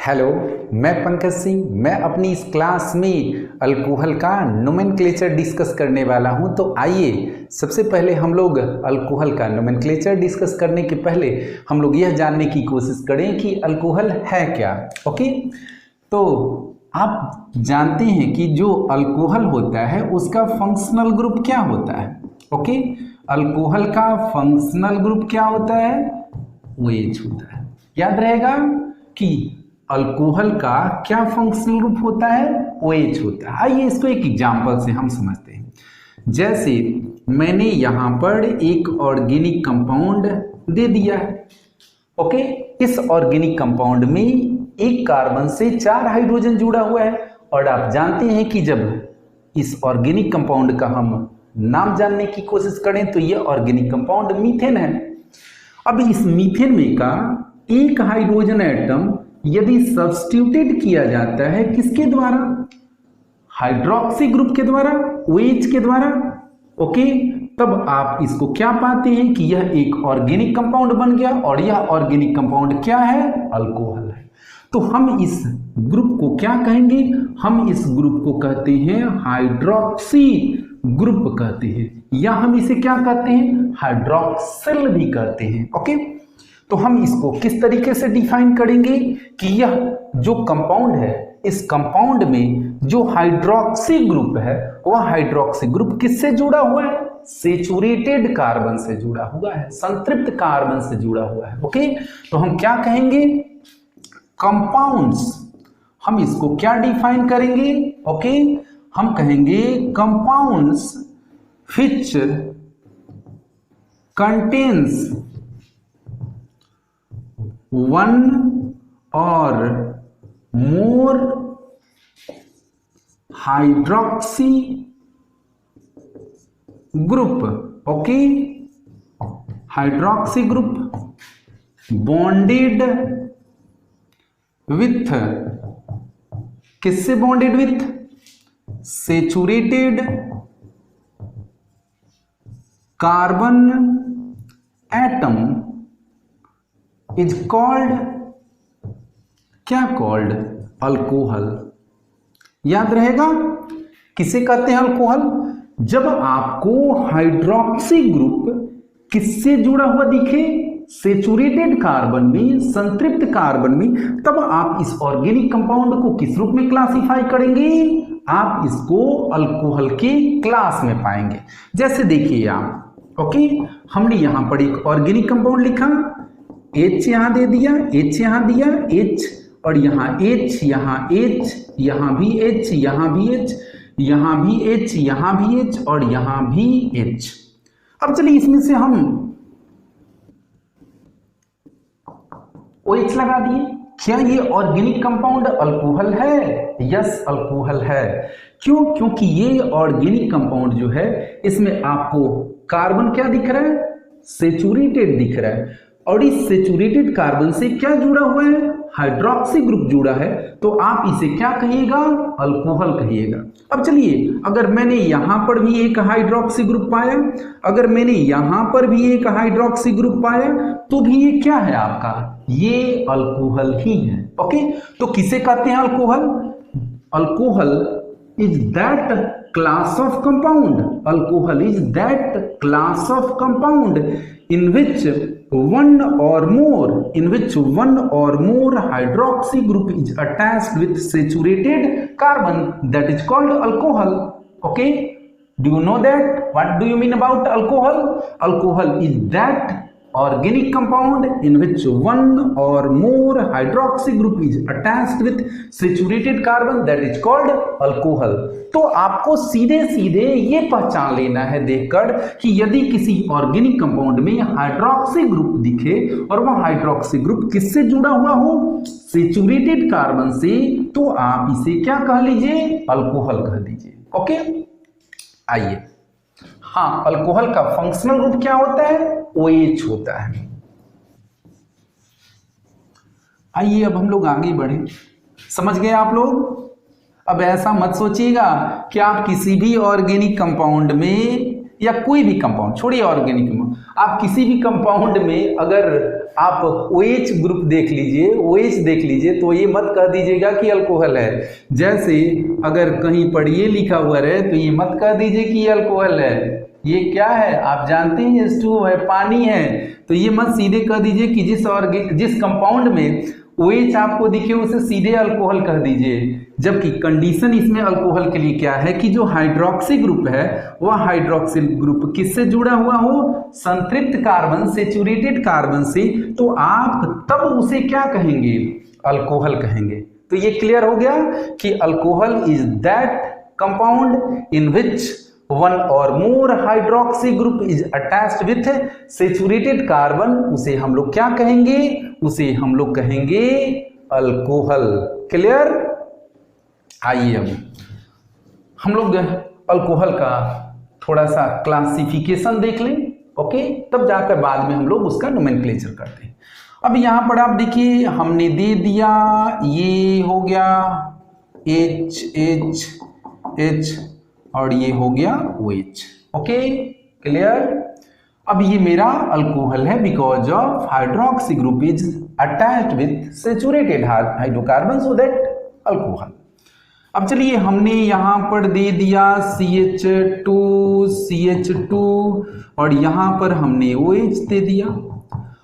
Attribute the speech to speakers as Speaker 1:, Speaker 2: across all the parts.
Speaker 1: Hello, मैं पंकज सिंह। मैं अपनी इस क्लास में अल्कोहल का नोमेनक्लेचर डिस्कस करने वाला हूं। तो आइए सबसे पहले हम लोग अल्कोहल का नोमेनक्लेचर डिस्कस करने के पहले हम लोग यह जानने की कोशिश करें कि अल्कोहल है क्या। ओके, तो आप जानते हैं कि जो अल्कोहल होता है उसका फंक्शनल ग्रुप क्या होता है। ओके, अल्कोहल का फंक्शनल ग्रुप क्या होता है? OH होता है। याद रहेगा कि अल्कोहल का क्या फंक्शनल ग्रुप होता है? OH होता है। आइए इसको एक एग्जांपल से हम समझते हैं। जैसे मैंने यहां पर एक ऑर्गेनिक कंपाउंड दे दिया है। ओके, इस ऑर्गेनिक कंपाउंड में एक कार्बन से 4 हाइड्रोजन जुड़ा हुआ है और आप जानते हैं कि जब इस ऑर्गेनिक कंपाउंड का हम नाम जानने की कोशिश करें तो यह ऑर्गेनिक कंपाउंड मीथेन है। अब इस मीथेन में का एक हाइड्रोजन एटम यदि सब्स्टिट्यूटेड किया जाता है किसके द्वारा? हाइड्रोक्सी ग्रुप के द्वारा, OH के द्वारा। ओके, तब आप इसको क्या पाते हैं कि यह एक ऑर्गेनिक कंपाउंड बन गया और यह ऑर्गेनिक कंपाउंड क्या है? अल्कोहल है। तो हम इस ग्रुप को क्या कहेंगे? हम इस ग्रुप को कहते हैं हाइड्रोक्सी ग्रुप कहते हैं, या हम इसे क्या कहते हैं? हाइड्रोक्सिल भी कहते हैं। ओके, तो हम इसको किस तरीके से डिफाइन करेंगे कि यह जो कंपाउंड है, इस कंपाउंड में जो हाइड्रोक्सी ग्रुप है वह हाइड्रोक्सी ग्रुप किससे जुड़ा हुआ है? सेचुरेटेड कार्बन से जुड़ा हुआ है, संतृप्त कार्बन से जुड़ा हुआ है। ओके, तो हम क्या कहेंगे? कंपाउंड्स। हम इसको क्या डिफाइन करेंगे? ओके, हम कहेंगे compounds which contains one or more hydroxy group. Okay, hydroxy group bonded with, किससे bonded with? saturated carbon atom is called, क्या called? अल्कोहल। याद रहेगा किसे कहते हैं अल्कोहल? जब आपको हाइड्रोक्सी ग्रुप किससे जुड़ा हुआ दिखे? सेचुरेटेड कार्बन में, संतृप्त कार्बन में, तब आप इस ऑर्गेनिक कंपाउंड को किस रूप में क्लासिफाई करेंगे? आप इसको अल्कोहल के क्लास में पाएंगे। जैसे देखिए आप, ओके, हमने यहां पर एक ऑर्गेनिक कंपाउंड लिखा, H यहां दे दिया, H यहां दिया, H और यहां H, यहां H, यहां भी H, यहां भी H, यहां भी H, यहां भी H और यहां भी H। अब चलिए इसमें से हम OH लगा दिए। क्या ये ऑर्गेनिक कंपाउंड अल्कोहल है? यस, अल्कोहल है। क्यों? क्योंकि ये ऑर्गेनिक कंपाउंड जो है इसमें आपको कार्बन क्या दिख रहा है? सेचुरेटेड दिख रहा है और इस सेचुरेटेड कार्बन से क्या जुड़ा हुआ है? हाइड्रोक्सी ग्रुप जुड़ा है। तो आप इसे क्या कहिएगा? अल्कोहल कहिएगा। अब चलिए, अगर मैंने यहां पर भी एक हाइड्रोक्सी ग्रुप पाया, अगर मैंने यहां पर भी एक हाइड्रोक्सी ग्रुप पाया, तो भी ये क्या है आपका? ये अल्कोहल ही है। ओके, तो किसे कहते हैं alcohol? Alcohol is that class of compound. Alcohol is that class of compound in which one or more hydroxy group is attached with saturated carbon, that is called alcohol. Okay, do you know that? What do you mean about alcohol? Alcohol is that organic compound in which one or more hydroxy group is attached with saturated carbon, that is called alcohol. तो आपको सीधे सीधे ये पहचान लेना है देखकर कि यदि किसी ऑर्गेनिक कंपाउंड में हाइड्रोक्सी ग्रुप दिखे और वह हाइड्रोक्सी ग्रुप किससे जुड़ा हुआ हो? सेचुरेटेड कार्बन से, तो आप इसे क्या कह लीजिए? अल्कोहल कह दीजिए। ओके, आइए, हाँ, अल्कोहल का फंक्शनल ग्रुप क्या होता है? OH होता है। आइए अब हम लोग आगे बढ़े। समझ गए आप लोग? अब ऐसा मत सोचिएगा कि आप किसी भी ऑर्गेनिक कंपाउंड में या कोई भी कंपाउंड, छोड़िए ऑर्गेनिक, आप किसी भी कंपाउंड में अगर आप OH ग्रुप देख लीजिए, OH देख लीजिए, तो ये मत कह दीजिएगा कि अल्कोहल है। जैसे अगर कहीं पर ये लिखा हुआ रहे तो ये मत कह दीजिए कि ये अल्कोहल है। ये क्या है आप जानते हैं, H2O है, पानी है। तो ये मत सीधे कह दीजिए कि जिस कंपाउंड में OH आपको दिखे उसे सीधे अल्कोहल कह दीजिए। जबकि कंडीशन इसमें अल्कोहल के लिए क्या है कि जो हाइड्रोक्सी ग्रुप है वह हाइड्रोक्सिल ग्रुप किससे जुड़ा हुआ हो, संतृप्त कार्बन, सेचुरेटेड कार्बन से, तो आप तब उसे क्या कहेंगे, अल्कोहल कहेंगे। तो ये क्लियर हो गया कि alcohol is that compound in which one or more hydroxy group is attached with saturated carbon. उसे हम लोग क्या कहेंगे, उसे हम लोग कहेंगे अल्कोहल। क्लियर। आइए अब हम लोग अल्कोहल का थोड़ा सा क्लासिफिकेशन देख लें, ओके, तब जाकर बाद में हम लोग उसका नोमेनक्लेचर करते हैं। अब यहां पर आप देखिए हमने दे दिया, ये हो गया H और ये हो गया OH, ओके, क्लियर। अब ये मेरा अल्कोहल है because of hydroxy group is attached with saturated hydrocarbon, so that alcohol. अब चलिए हमने यहां पर दे दिया CH2 और यहां पर हमने OH दे दिया।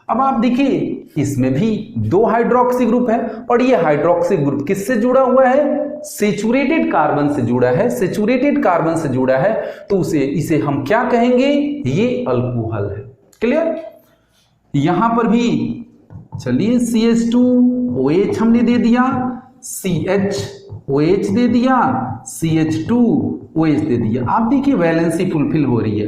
Speaker 1: अब आप देखिए इसमें भी दो हाइड्रोक्सी ग्रुप है और ये हाइड्रोक्सी ग्रुप किससे जुड़ा हुआ है, सेचुरेटेड कार्बन से जुड़ा है, सेचुरेटेड कार्बन से जुड़ा है, तो इसे हम क्या कहेंगे, ये अल्कोहल है। क्लियर। यहां पर भी चलिए CH2OH हमने दे दिया, CHOH दे दिया, CH2OH दे दिया। आप देखिए वैलेंसी फुलफिल हो रही है,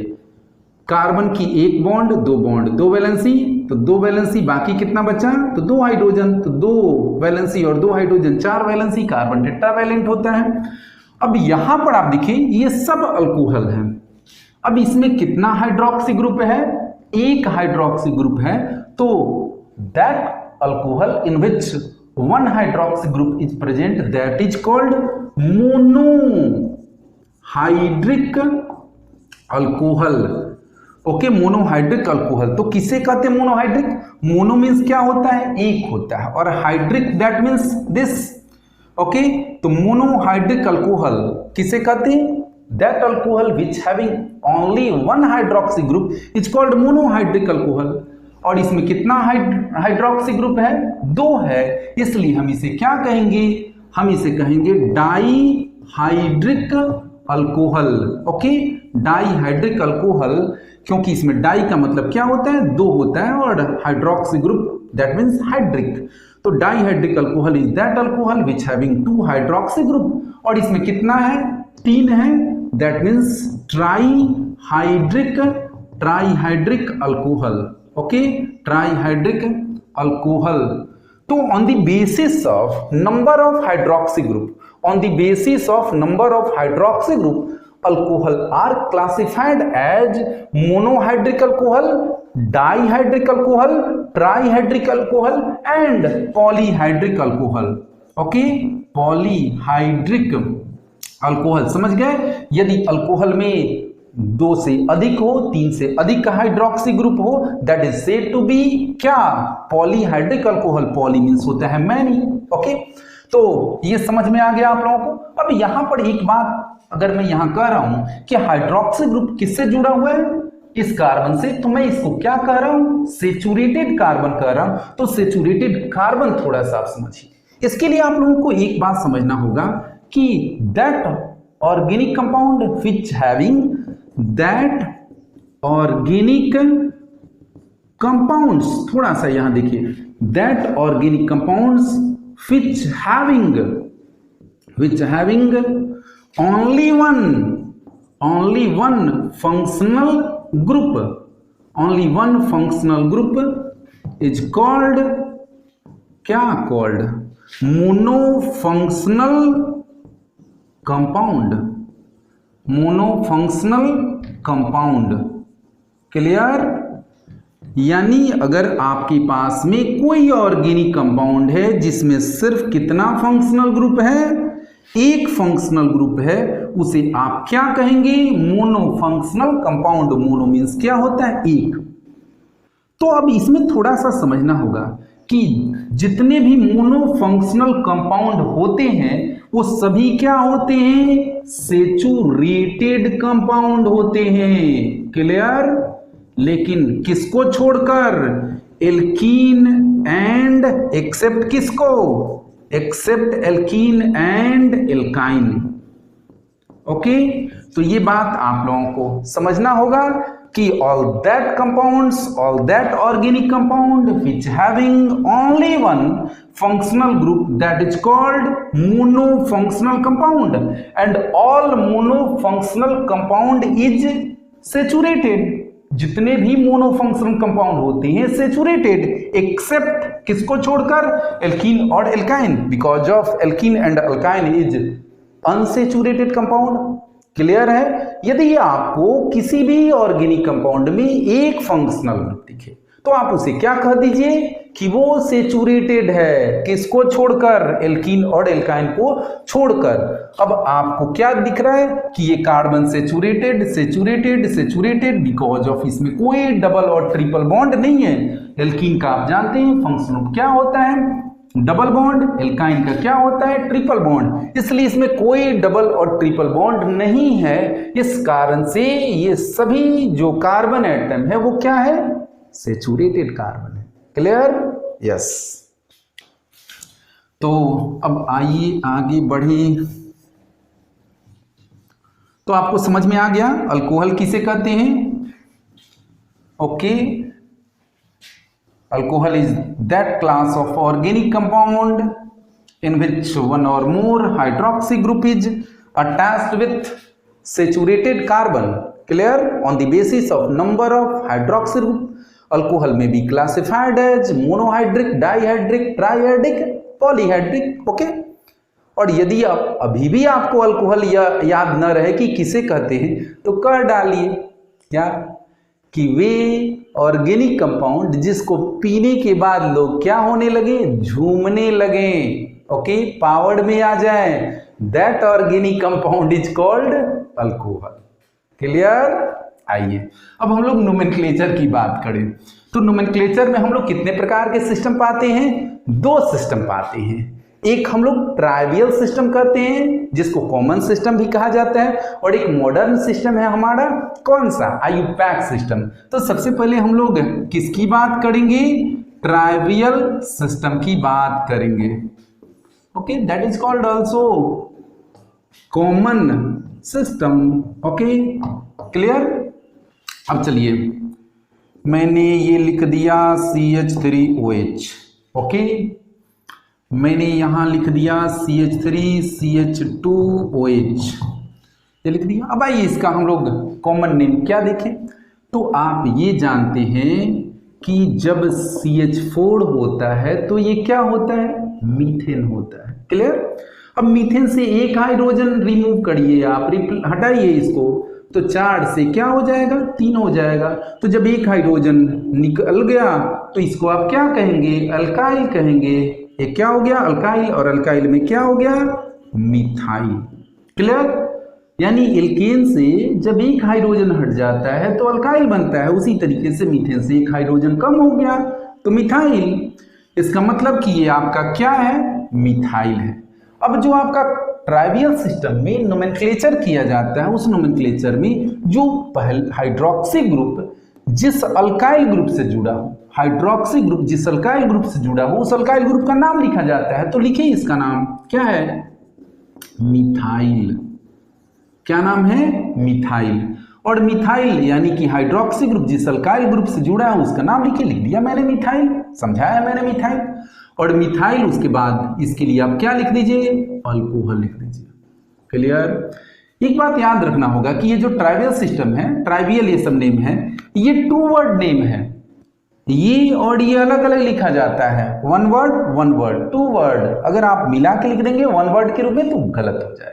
Speaker 1: कार्बन की एक बॉन्ड, दो बॉन्ड, दो वैलेंसी, तो दो वैलेंसी, बाकी कितना बचा, तो दो हाइड्रोजन, तो दो वैलेंसी और दो हाइड्रोजन, चार वैलेंसी, कार्बन टेट्रावैलेंट होता है। अब यहां पर आप देखिए ये सब अल्कोहल है। अब इसमें कितना हाइड्रोक्सी ग्रुप है, एक हाइड्रोक्सी ग्रुप है, तो that alcohol in which one hydroxy group is present, that is called monohydric alcohol. Okay, monohydric alcohol. तो किसे कहते हैं मोनोहाइड्रिक, मोनो मीन्स क्या होता है, एक होता है, और hydric that means this. Okay, तो मोनोहाइड्रिक अल्कोहल किसे कहते हैं, that alcohol which having only one hydroxy group is called monohydric alcohol. और इसमें कितना हाइड्रोक्सी ग्रुप है, दो है, इसलिए हम इसे क्या कहेंगे, हम इसे कहेंगे dihydric alcohol. Okay, dihydric alcohol, क्योंकि इसमें डाई का मतलब क्या होता है, दो होता है, और hydroxy group that means hydric. तो dihydric alcohol is that alcohol which having two hydroxy group, और इसमें कितना है, तीन है, that means trihydric alcohol. Okay, trihydric alcohol. तो on the basis of number of hydroxy group, on the basis of number of hydroxy group, alcohol are classified as monohydric alcohol, dihydric alcohol, trihydric alcohol and polyhydric alcohol. Okay, polyhydric alcohol समझ गए। यदि alcohol में दो से अधिक हो, तीन से अधिक का हाइड्रोक्सी ग्रुप हो, that is said to be क्या, पॉलीहाइड्रिक अल्कोहल। पॉली मीन्स होता है मैनी। ओके, तो ये समझ में आ गया आप लोगों को। अब यहां पर एक बात अगर मैं यहां कह रहा हूं कि हाइड्रोक्सी ग्रुप किससे जुड़ा हुआ है, इस कार्बन से, तो मैं इसको क्या कह रहा हूं, सेचुरेटेड कार्बन कह रहा हूं। तो सेचुरेटेड कार्बन थोड़ा सा आप समझिए। इसके लिए आप लोगों को एक बात समझना होगा कि that organic compound which having, that organic compounds, थोड़ा सा यहां देखिए, that organic compounds which having only one functional group is called क्या, called monofunctional compound। क्लियर। यानी अगर आपके पास में कोई ऑर्गेनिक कंपाउंड है जिसमें सिर्फ कितना फंक्शनल ग्रुप है, एक फंक्शनल ग्रुप है, उसे आप क्या कहेंगे, mono functional compound. Mono means क्या होता है, एक। तो अब इसमें थोड़ा सा समझना होगा कि जितने भी मोनोफंक्शनल कंपाउंड होते हैं वो सभी क्या होते हैं, सेचुरेटेड कंपाउंड होते हैं। क्लियर? लेकिन किसको छोड़कर, एल्कीन एंड एक्सेप्ट किसको, except alkene and alkyne. Okay, तो ये बात आप लोगों को समझना होगा कि all that compounds, all that organic compound which having only one functional group, that is called monofunctional compound, and all monofunctional compound is saturated। जितने भी मोनोफंक्शनल कंपाउंड होते हैं सेचुरेटेड, एक्सेप्ट किसको छोड़कर, एल्कीन और alkyne, because of alkene and alkyne is unsaturated compound. Clear है? यदि आपको किसी भी ऑर्गेनिक कंपाउंड में एक फंक्शनल ग्रुप दिखे तो आप उसे क्या कह दीजिए कि वो सेचुरेटेड है, किसको छोड़कर, एल्कीन और एल्काइन को छोड़कर। अब आपको क्या दिख रहा है कि ये carbon saturated saturated saturated, because of इसमें कोई डबल और ट्रिपल बॉन्ड नहीं है। एल्कीन का आप जानते हैं फंक्शनल ग्रुप क्या होता है, डबल बॉन्ड। एल्काइन का क्या होता है, ट्रिपल बॉन्ड। इसलिए इसमें कोई डबल और ट्रिपल बॉन्ड नहीं है। इस कारण से ये सभी जो कार्बन एटम है वो क्या है, सेचुरेटेड कार्बन है। क्लियर? यस। तो अब आइए आगे बढ़े। तो आपको समझ में आ गया अल्कोहल किसे कहते हैं। Okay, alcohol is that class of organic compound in which one or more hydroxy group is attached with saturated carbon. Clear? On the basis of number of hydroxy group, alcohol may be classified as monohydric, dihydric, trihydric, polyhydric. Okay? और यदि आप अभी भी आपको alcohol याद न रहे कि किसे कहते हैं तो कर डालिए क्या, कि वे ऑर्गेनिक कंपाउंड जिसको पीने के बाद लोग क्या होने लगे, झूमने लगे। ओके, पावर्ड में आ जाए, that organic compound is called alcohol. Clear? आइए अब हम लोग नोमेनक्लेचर की बात करें तो नोमेनक्लेचर में हम लोग कितने प्रकार के सिस्टम पाते हैं, दो सिस्टम पाते हैं। एक हम लोग ट्राइवियल सिस्टम कहते हैं जिसको कॉमन सिस्टम भी कहा जाता है, और एक मॉडर्न सिस्टम है हमारा, कौन सा, आईयूपैक सिस्टम। तो सबसे पहले हम लोग किसकी बात करेंगे, ट्राइवियल सिस्टम की बात करेंगे। Okay, that is called also common system. Okay, clear? अब चलिए, मैंने ये लिख दिया CH3OH। ओके, मैंने यहां लिख दिया CH3CH2OH, ये लिख दिया। अब आइए इसका हम लोग कॉमन नेम क्या देखें। तो आप ये जानते हैं कि जब CH4 होता है तो ये क्या होता है, मीथेन होता है। क्लियर? अब मीथेन से एक हाइड्रोजन रिमूव करिए आप, हटाइए इसको, तो 4 से क्या हो जाएगा, 3 हो जाएगा। तो जब एक हाइड्रोजन निकल गया तो इसको आप क्या कहेंगे, अल्काइल कहेंगे। ये क्या हो गया, अल्काइल, और अल्काइल में क्या हो गया, मिथाइल। क्लियर? यानी एल्केन से जब एक हाइड्रोजन हट जाता है तो अल्काइल बनता है, उसी तरीके से मीथेन से एक हाइड्रोजन कम हो गया तो मिथाइल। इसका मतलब कि ये आपका क्या है, मिथाइल है। अब जो आपका ट्राइवियल सिस्टम में नोमेनक्लेचर किया जाता है, उस नोमेनक्लेचर में जो पहले हाइड्रोक्सी ग्रुप जिस अल्काइल ग्रुप से जुड़ा हो, हाइड्रोक्सी ग्रुप जिस अल्काइल ग्रुप से जुड़ा हो, उस अल्काइल ग्रुप का नाम लिखा जाता है। तो लिखिए इसका नाम क्या है, मिथाइल। क्या नाम है, मिथाइल। और मिथाइल यानी कि हाइड्रोक्सी ग्रुप जिस अल्काइल ग्रुप से जुड़ा है उसका नाम लिखिए, लिख दिया मैंने मिथाइल, समझाया मैंने मिथाइल। और मिथाइल उसके बाद इसके लिए आप क्या लिख दीजिए, अल्कोहल लिख दीजिए। क्लियर? एक बात याद रखना होगा कि ये जो ट्राइवियल सिस्टम है, ट्राइवियल ये सब नेम है, ये 2 वर्ड नेम है। ये और ये अलग अलग लिखा जाता है, 1 वर्ड 2 वर्ड। अगर आप मिला के लिख देंगे 1 वर्ड के रूप में तो गलत हो जाएगा।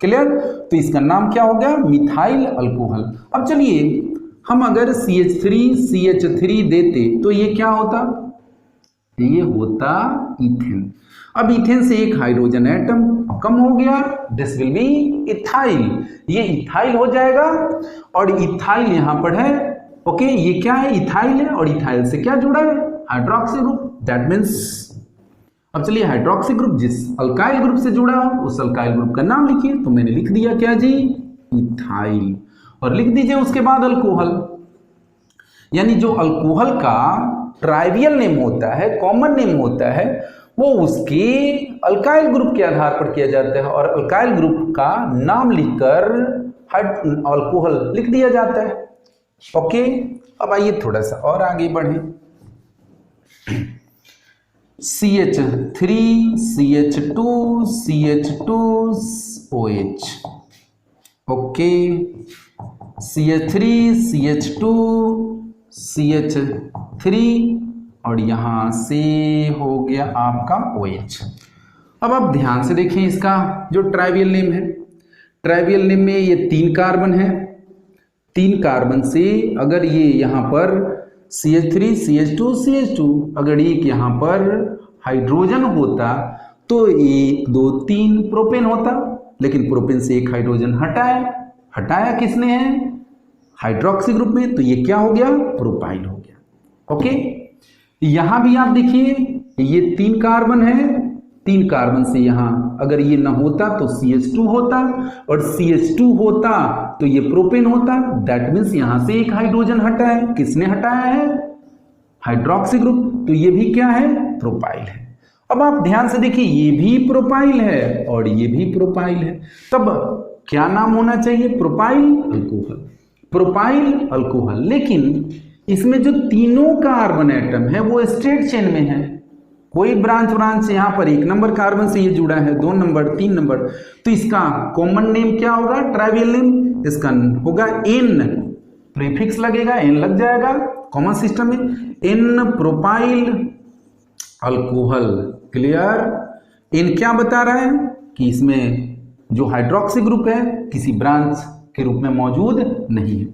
Speaker 1: क्लियर? तो इसका नाम क्या हो गया, मिथाइल अल्कोहल। अब चलिए हम अगर CH3CH3 देते तो ये क्या होता, ये होता इथेन। अब इथेन से एक हाइड्रोजन एटम कम हो गया, दिस विल बी इथाइल। ये इथाइल हो जाएगा, और इथाइल यहां पर है ओके, ये क्या है, इथाइल है, और इथाइल से क्या जुड़ा है, हाइड्रोक्सी ग्रुप। दैट मीन्स अब चलिए हाइड्रोक्सी ग्रुप जिस अल्काइल ग्रुप से जुड़ा हो उस अल्काइल ग्रुप का नाम लिखिए। तो मैंने लिख दिया क्या जी, इथाइल, और लिख दीजिए उसके बाद अल्कोहल। यानी जो अल्कोहल का ट्राइवियल नेम होता है, कॉमन नेम होता है, वो उसके अल्काइल ग्रुप के आधार पर किया जाता है, और अल्काइल ग्रुप का नाम लिखकर अल्कोहल लिख दिया जाता है। ओके, अब आइए थोड़ा सा और आगे बढ़ें। CH3 CH2 CH2OH, okay, CH3 CH2 CH3, और यहां से हो गया आपका OH। अब आप ध्यान से देखें इसका जो ट्राइवियल नेम है, ट्राइवियल नेम में ये 3 कार्बन है, 3 कार्बन से अगर ये यहां पर CH3 CH2 CH2 अगर एक यहां पर हाइड्रोजन होता तो 1 2 3 प्रोपेन होता, लेकिन प्रोपेन से एक हाइड्रोजन हटाया किसने है, हाइड्रोक्सी ग्रुप में, तो ये क्या हो गया, प्रोपाइल हो गया। ओके, यहां भी आप देखिए ये 3 कार्बन है, 3 कार्बन से यहां अगर ये ना होता तो CH2 होता, और CH2 होता तो ये प्रोपेन होता। दैट मीन्स यहां से एक हाइड्रोजन हटा है, किसने हटाया है, हाइड्रोक्सी ग्रुप, तो ये भी क्या है, प्रोपाइल है। अब आप ध्यान से देखिए ये भी प्रोपाइल है और ये भी प्रोपाइल है, तब क्या नाम होना चाहिए, प्रोपाइल अल्कोहल, प्रोपाइल अल्कोहल। लेकिन इसमें जो तीनों कार्बन एटम है वो स्ट्रेट चेन में है, कोई ब्रांच यहां पर 1 नंबर कार्बन से ये जुड़ा है, 2 नंबर 3 नंबर, तो इसका कॉमन नेम क्या होगा, ट्राइवियल नेम इसका होगा N, प्रीफिक्स लगेगा, N लग जाएगा कॉमन सिस्टम में, N propyl alcohol. Clear, N क्या बता रहा है कि इसमें जो हाइड्रोक्सी ग्रुप है किसी ब्रांच के रूप में मौजूद नहीं है।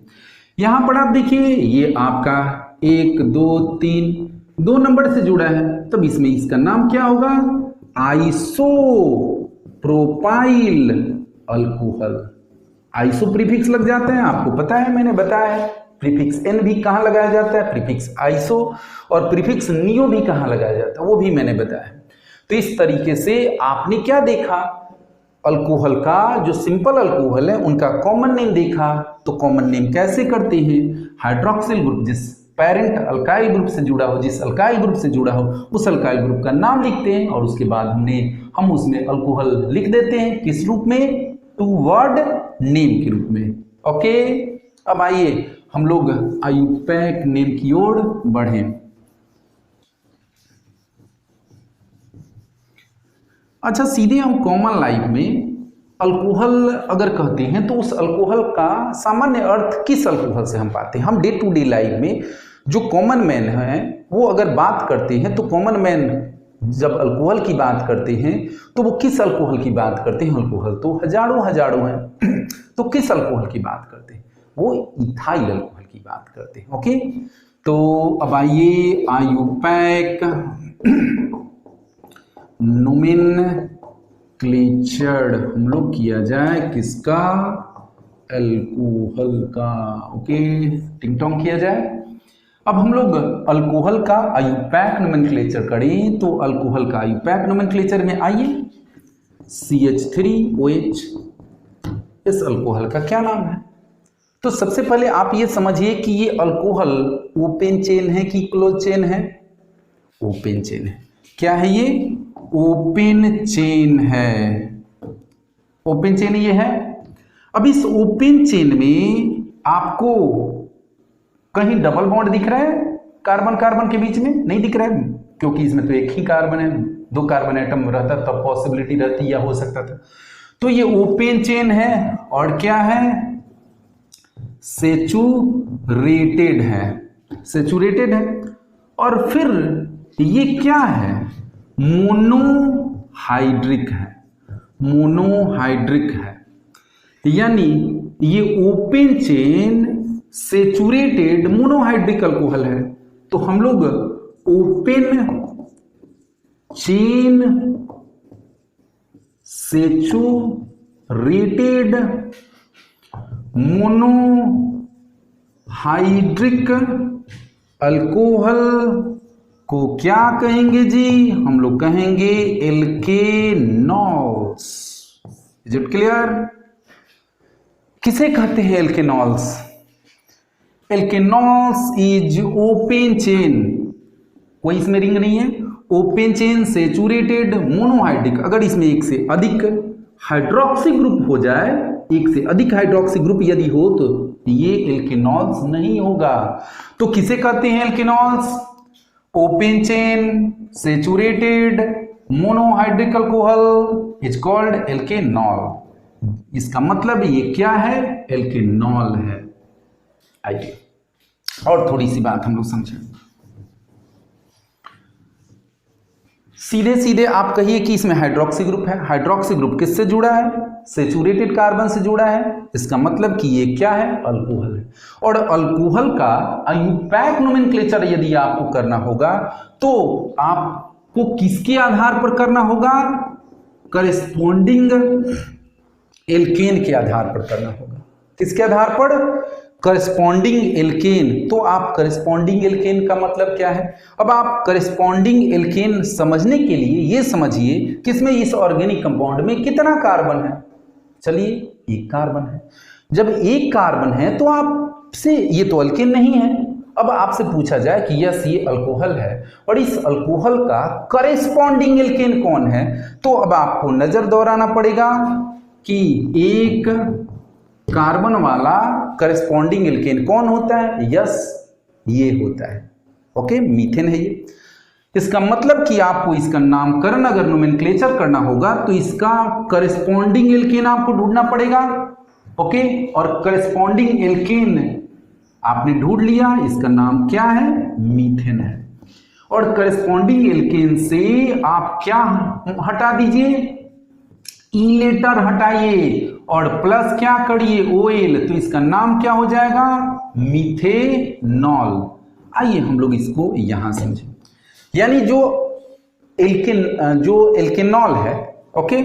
Speaker 1: यहां पर आप देखिए ये आपका 1 2 3 2 नंबर से जुड़ा है, तब इसमें इसका नाम क्या होगा, iso propyl alcohol. Iso prefix लग जाते हैं, आपको पता है, मैंने बताया है, प्रीफिक्स N भी कहां लगाया जाता है, प्रीफिक्स आइसो, और प्रीफिक्स नियो भी कहां लगाया जाता है वो भी मैंने बताया है। तो इस तरीके से आपने क्या देखा, अल्कोहल का जो सिंपल अल्कोहल है उनका कॉमन नेम देखा। तो कॉमन नेम कैसे करते हैं, हाइड्रोक्सिल ग्रुप जिस पेरेंट अल्काइल ग्रुप से जुड़ा हो, जिस अल्काइल ग्रुप से जुड़ा हो उस अल्काइल ग्रुप का नाम लिखते हैं, और उसके बाद हम उसमें अल्कोहल लिख देते हैं, किस रूप में, 2 वर्ड नेम के रूप में। ओके, अब आइए हम लोग आयुपैक नेम की ओर बढ़ें। अच्छा, सीधे हम कॉमन लाइफ में अल्कोहल अगर कहते हैं तो उस अल्कोहल का सामान्य अर्थ किस अल्कोहल से हम पाते हैं। हम डे टू डे लाइफ में जो कॉमन मैन है वो अगर बात करते हैं तो कॉमन मैन जब अल्कोहल की बात करते हैं तो वो किस अल्कोहल की बात करते हैं, अल्कोहल तो हजारों हैं तो किस अल्कोहल की बात करते हैं, वो इथाइल अल्कोहल की बात करते हैं। ओके, तो अब आइए आयुपैक नोमेनक्लेचर हम लोग किया जाए किसका, अल्कोहल का। ओके, टिंग टोंग किया जाए। अब हम लोग अल्कोहल का आयुपैक नोमेनक्लेचर करें, तो अल्कोहल का आयुपैक नोमेनक्लेचर में आइए CH3OH, इस अल्कोहल का क्या नाम है। तो सबसे पहले आप ये समझिए कि ये अल्कोहल ओपन चेन है कि क्लोज चेन है, ओपन चेन है। क्या है ये, ओपन चेन है, ओपन चेन ये है। अब इस ओपन चेन में आपको कहीं डबल बॉन्ड दिख रहा है कार्बन कार्बन के बीच में, नहीं दिख रहा है, क्योंकि इसमें तो एक ही कार्बन है, 2 कार्बन एटम रहता तब पॉसिबिलिटी रहती या हो सकता था। तो ये ओपन चेन है और क्या है, सेचुरेटेड है, सेचुरेटेड है। और फिर ये क्या है, मोनोहाइड्रिक है, मोनोहाइड्रिक है। यानी ये open chain saturated monohydric alcohol है। तो हम लोग open chain saturated monohydric hydric alcohol को क्या कहेंगे जी? हम लोग कहेंगे एल्केनॉल्स। Is it clear? किसे कहते हैं एल्केनॉल्स? एल्केनॉल्स इज ओपन चेन, कोई इसमें रिंग नहीं है, ओपन चेन सेचुरेटेड मोनोहाइड्रिक। अगर इसमें एक से अधिक हाइड्रोक्सी ग्रुप हो जाए, एक से अधिक हाइड्रोक्सी ग्रुप यदि हो तो ये एल्केनॉल्स नहीं होगा। तो किसे कहते हैं alkanols? Open chain saturated monohydric alcohol is called alkanol. इसका मतलब ये क्या है? एल्केनॉल है। आइए और थोड़ी सी बात हम लोग समझें। सीधे सीधे आप कहिए कि इसमें हाइड्रोक्सी ग्रुप है। हाइड्रोक्सी ग्रुप किससे जुड़ा है? सेचुरेटेड कार्बन से जुड़ा है। इसका मतलब कि ये क्या है? अल्कोहल है। और अल्कोहल का आईयूपैक नोमेनक्लेचर यदि आपको करना होगा तो आपको किसके आधार पर करना होगा? करेस्पॉन्डिंग एल्केन के आधार पर करना होगा। किसके आधार पर? Corresponding alkane. तो आप करस्पॉन्डिंग एल्केन का मतलब क्या है? अब आप करस्पॉन्डिंग एल्केन समझने के लिए ये समझिए कि इसमें इस ऑर्गेनिक कंपाउंड में कितना कार्बन है। चलिए, एक कार्बन है। जब एक कार्बन है तो आपसे, ये तो अल्केन नहीं है, अब आपसे पूछा जाए कि यस ये अल्कोहल है और इस अल्कोहल का करस्पॉन्डिंग एल्केन कौन है, तो अब आपको नजर दौड़ाना पड़ेगा कि एक कार्बन वाला करस्पॉन्डिंग एल्केन कौन होता है? यस, ये होता है। ओके, मीथेन है ये। इसका मतलब कि आपको इसका नामकरण अगर नोमेनक्लेचर करना होगा तो इसका करस्पॉन्डिंग एल्केन आपको ढूंढना पड़ेगा। ओके, और करस्पॉन्डिंग एल्केन आपने ढूंढ लिया, इसका नाम क्या है? मीथेन है। और करस्पॉन्डिंग एल्केन से आप क्या हटा दीजिए? ई लेटर हटाइए और प्लस क्या करिए? ओएल। तो इसका नाम क्या हो जाएगा? मीथेनॉल। आइए हम लोग इसको यहां समझें। यानी जो एल्केनॉल है, ओके,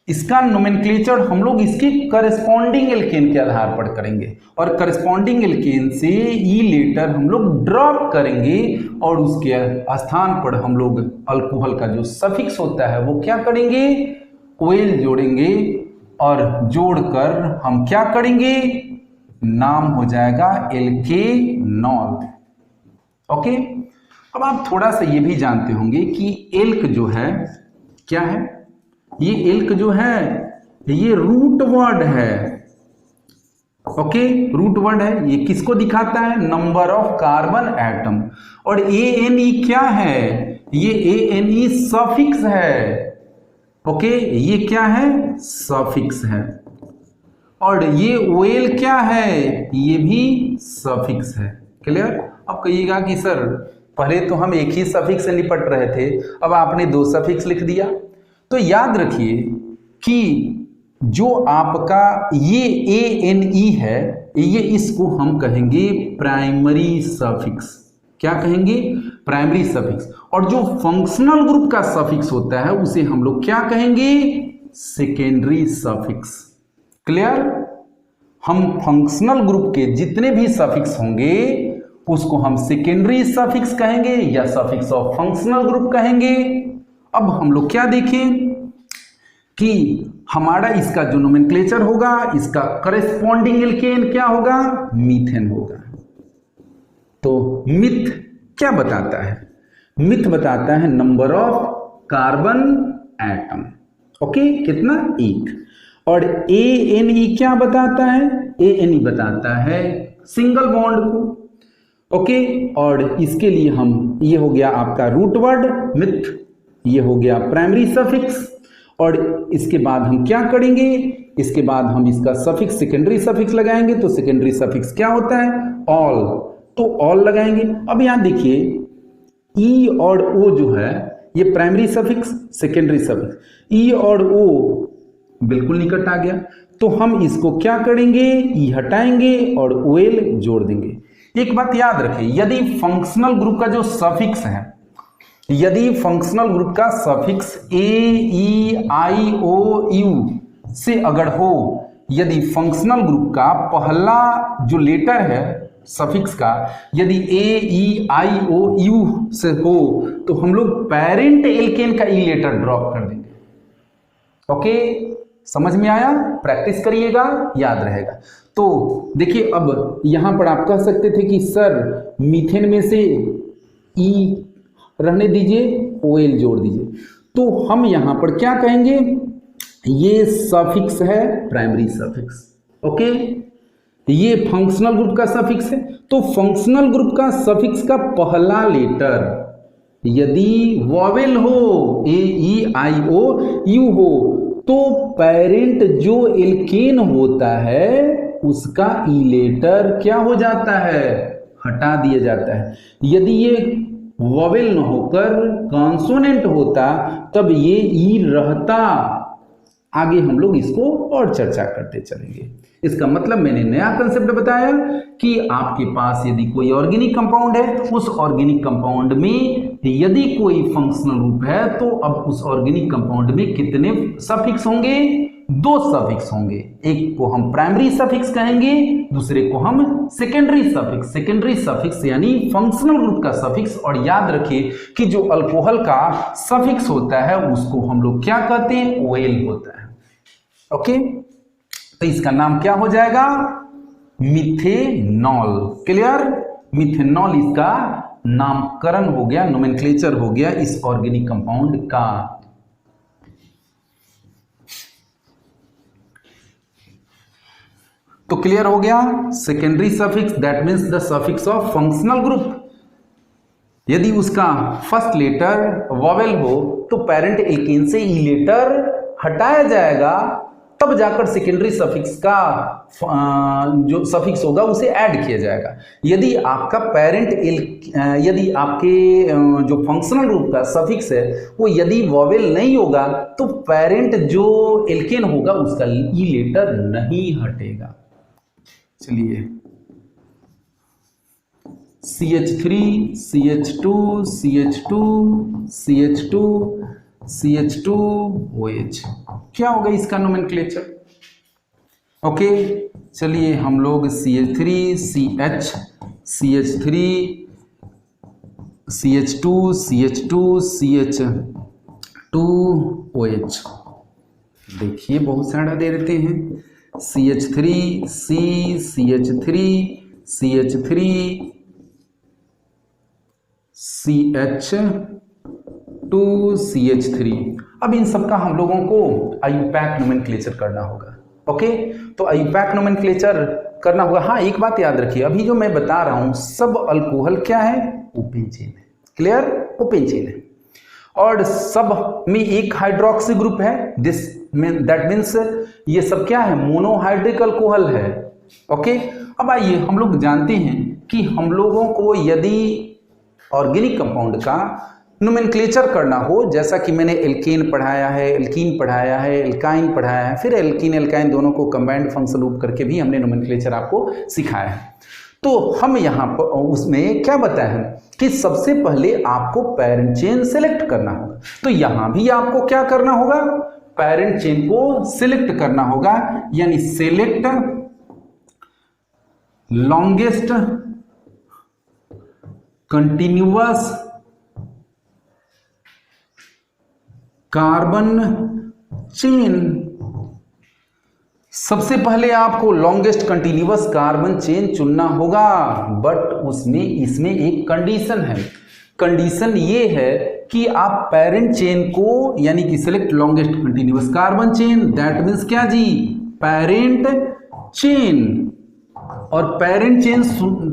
Speaker 1: इसका नोमेनक्लेचर हम लोग इसके करस्पॉन्डिंग एल्केन के आधार पर करेंगे और करस्पॉन्डिंग एल्केन से ई लेटर हम लोग ड्रॉप करेंगे और उसके स्थान पर हम लोग अल्कोहल का जो सफिक्स होता है वो क्या करेंगे? ओएल जोड़ेंगे और जोड़कर हम क्या करेंगे? नाम हो जाएगा एल्केनॉल। ओके, अब आप थोड़ा सा ये भी जानते होंगे कि एल्क जो है क्या है? ये एल्क जो है ये रूट वर्ड है। ओके, रूट वर्ड है। ये किसको दिखाता है? Number of carbon atom. और ANE क्या है? ये ANE सफिक्स है। ओके, ये क्या है? सफिक्स है। और ये OL क्या है? ये भी सफिक्स है। क्लियर? अब कहिएगा कि सर पहले तो हम एक ही सफिक्स से निपट रहे थे, अब आपने दो सफिक्स लिख दिया। तो याद रखिए कि जो आपका ये ANE है, ये इसको हम कहेंगे प्राइमरी सफिक्स। क्या कहेंगे? Primary suffix. और जो फंक्शनल ग्रुप का सफिक्स होता है उसे हम लोग क्या कहेंगे? Secondary suffix. क्लियर? हम फंक्शनल ग्रुप के जितने भी सफिक्स होंगे उसको हम सेकेंडरी सफिक्स कहेंगे या सफिक्स ऑफ फंक्शनल ग्रुप कहेंगे। अब हम लोग क्या देखें कि हमारा इसका जो नोमेनक्लेचर होगा, इसका करस्पॉन्डिंग एल्केन क्या होगा? मीथेन होगा। तो मिथ क्या बताता है? मिथ बताता है number of carbon atom. Okay, कितना? एक। और ANE क्या बताता है? ANE बताता है सिंगल बॉन्ड को। ओके, और इसके लिए हम, ये हो गया आपका रूट वर्ड मिथ, ये हो गया प्राइमरी सफिक्स। और इसके बाद हम क्या करेंगे? इसके बाद हम इसका सफिक्स सेकेंडरी सफिक्स लगाएंगे। तो सेकेंडरी सफिक्स क्या होता है? ऑल। तो ऑल लगाएंगे। अब यहां देखिए E और O जो है ये primary suffix, secondary suffix. E और O बिल्कुल निकट आ गया, तो हम इसको क्या करेंगे? E हटाएंगे और OL जोड़ देंगे। एक बात याद रखें, यदि फंक्शनल ग्रुप का जो सफिक्स है, यदि फंक्शनल ग्रुप का सफिक्स AEIOU से अगर हो, यदि फंक्शनल ग्रुप का पहला जो लेटर है सफिक्स का यदि ए ई आई ओ यू से हो तो हम लोग पेरेंट एल्केन का ई लेटर ड्रॉप कर देंगे। ओके, समझ में आया? प्रैक्टिस करिएगा, याद रहेगा। तो देखिए अब यहां पर आप कह सकते थे कि सर मीथेन में से ई रहने दीजिए, OL जोड़ दीजिए। तो हम यहां पर क्या कहेंगे, ये सफिक्स है प्राइमरी सफिक्स। ओके, ये फंक्शनल ग्रुप का सफिक्स है। तो फंक्शनल ग्रुप का सफिक्स का पहला लेटर यदि वॉवेल हो, ए ई आई ओ यू हो, तो पेरेंट जो एल्केन होता है उसका ई लेटर क्या हो जाता है, हटा दिया जाता है। यदि ये वॉवेल न होकर कॉन्सोनेंट होता तब ये ई रहता। आगे हम लोग इसको और चर्चा करते चलेंगे। इसका मतलब मैंने नया कंसेप्ट बताया कि आपके पास यदि कोई ऑर्गेनिक कंपाउंड है, उस ऑर्गेनिक कंपाउंड में यदि कोई फंक्शनल ग्रुप है तो अब उस ऑर्गेनिक कंपाउंड में कितने सफिक्स होंगे, 2 सफिक्स होंगे। एक को हम प्राइमरी सफिक्स कहेंगे, दूसरे को हम सेकेंडरी सफिक्स। सेकेंडरी सफिक्स यानी फंक्शनल ग्रुप का सफिक्स। और याद रखिए कि जो अल्कोहल का सफिक्स होता है उसको हम लोग क्या कहते हैं, OL होता है। ओके, तो इसका नाम क्या हो जाएगा, मिथेनॉल। क्लियर? मिथेनॉल इसका नामकरण हो गया, नोमेनक्लेचर हो गया इस ऑर्गेनिक कंपाउंड का। तो क्लियर हो गया, secondary suffix that means the suffix of functional group. यदि उसका फर्स्ट लेटर वॉवेल हो तो पेरेंट एल्केन से ई लेटर हटाया जाएगा, तब जाकर सेकेंडरी सफिक्स का जो सफिक्स होगा उसे ऐड किया जाएगा। यदि आपका यदि आपके जो फंक्शनल ग्रुप का सफिक्स है वो यदि वॉवेल नहीं होगा तो पेरेंट जो एल्केन होगा उसका ई लेटर नहीं हटेगा। चलिए, CH3 CH2 CH2 CH2 CH2 OH, क्या होगा इसका नोमेनक्लेचर? ओके, चलिए हम लोग CH3 CH CH3 CH2 CH2 CH2 OH। देखिए बहुत सारा दे देते हैं, CH3 C CH3 CH3 CH2 CH3। अब इन सब का हम लोगों को आईयूपैक नोमेनक्लेचर करना होगा। ओके, तो आईयूपैक नोमेनक्लेचर करना होगा। हाँ, एक बात याद रखिए, अभी जो मैं बता रहा हूं सब अल्कोहल क्या है, ओपन चेन है। क्लियर? ओपन चेन है और सब में एक हाइड्रोक्सी ग्रुप है। दैट मीन्स ये सब क्या है, मोनोहाइड्रिक अल्कोहल है। ओके, अब आइए हम लोग जानते हैं कि हम लोगों को यदि ऑर्गेनिक कंपाउंड का नोमेनक्लेचर करना हो, जैसा कि मैंने एल्केन पढ़ाया है, एल्कीन पढ़ाया है, एल्काइन पढ़ाया है, फिर एल्कीन एल्काइन दोनों को कंबाइंड फंक्शनल ग्रुप करके भी हमने नोमेनक्लेचर आपको सिखाया है। तो हम यहाँ पर उसमें क्या बताया है कि सबसे पहले आपको पेरेंट चेन सेलेक्ट करना होगा। तो यहाँ भी आपको क्या करना होगा, पेरेंट चेन को सिलेक्ट करना होगा, यानी select longest continuous carbon chain. सबसे पहले आपको लॉन्गेस्ट कंटिन्यूअस कार्बन चेन चुनना होगा, बट इसमें एक कंडीशन है। कंडीशन ये है कि आप पेरेंट चेन को यानी कि select longest continuous carbon chain, that means क्या जी, पेरेंट चेन। और पेरेंट चेन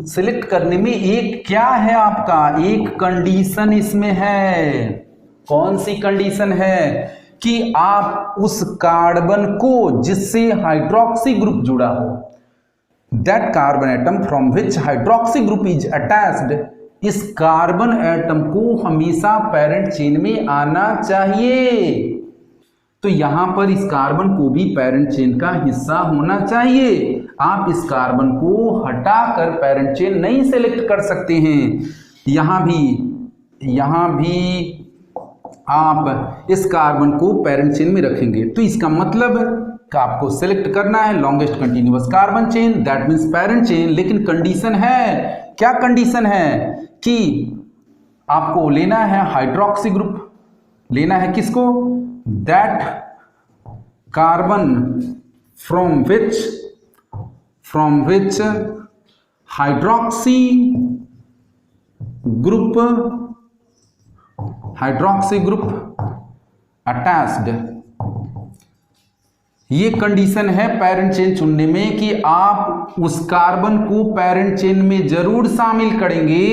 Speaker 1: सिलेक्ट करने में एक क्या है आपका, एक कंडीशन इसमें है। कौन सी कंडीशन है कि आप उस कार्बन को जिससे हाइड्रोक्सी ग्रुप जुड़ा हो, that carbon atom from which hydroxy group is attached, इस कार्बन एटम को हमेशा पेरेंट चेन में आना चाहिए। तो यहां पर इस कार्बन को भी पेरेंट चेन का हिस्सा होना चाहिए। आप इस कार्बन को हटाकर पेरेंट चेन नहीं सेलेक्ट कर सकते हैं। यहां भी आप इस कार्बन को पेरेंट चेन में रखेंगे। तो इसका मतलब का आपको सिलेक्ट करना है longest continuous carbon chain, that means parent chain. लेकिन कंडीशन है, क्या कंडीशन है कि आपको लेना है हाइड्रोक्सी ग्रुप, लेना है किसको, that carbon from which hydroxy group attached. ये कंडीशन है पेरेंट चेन चुनने में कि आप उस कार्बन को पेरेंट चेन में जरूर शामिल करेंगे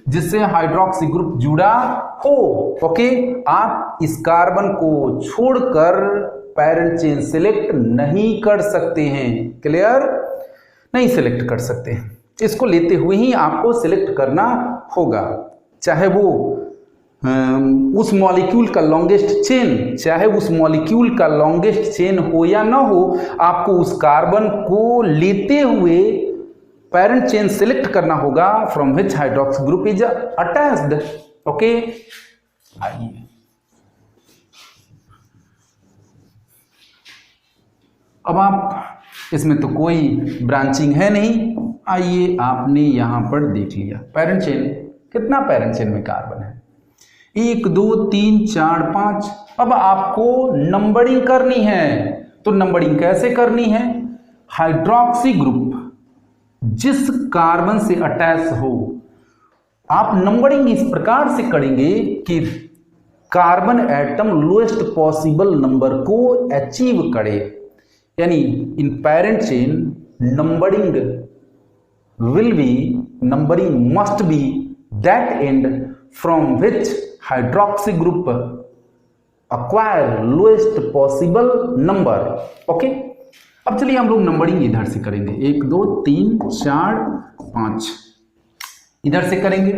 Speaker 1: जिससे हाइड्रोक्सी ग्रुप जुड़ा हो। ओके, आप इस कार्बन को छोड़कर पेरेंट चेन सिलेक्ट नहीं कर सकते हैं। क्लियर, नहीं सिलेक्ट कर सकते हैं, इसको लेते हुए ही आपको सिलेक्ट करना होगा, चाहे वो उस मॉलिक्यूल का लॉन्गेस्ट चेन, चाहे उस मॉलिक्यूल का लॉन्गेस्ट चेन हो या ना हो, आपको उस कार्बन को लेते हुए पेरेंट चेन सिलेक्ट करना होगा from which hydroxy group is attached. Okay, आइए अब आप, इसमें तो कोई ब्रांचिंग है नहीं, आइए आपने यहां पर देख लिया पेरेंट चेन, कितना पेरेंट चेन में कार्बन है, 1 2 3 4 5। अब आपको नंबरिंग करनी है, तो नंबरिंग कैसे करनी है, हाइड्रोक्सी ग्रुप जिस कार्बन से अटैच हो, आप नंबरिंग इस प्रकार से करेंगे कि carbon atom lowest possible number को अचीव करे। यानी in parent chain numbering must be that end from which hydroxy group acquire lowest possible number. Okay, अब चलिए हम लोग नंबरिंग इधर से करेंगे, 1 2 3 4 5 इधर से करेंगे,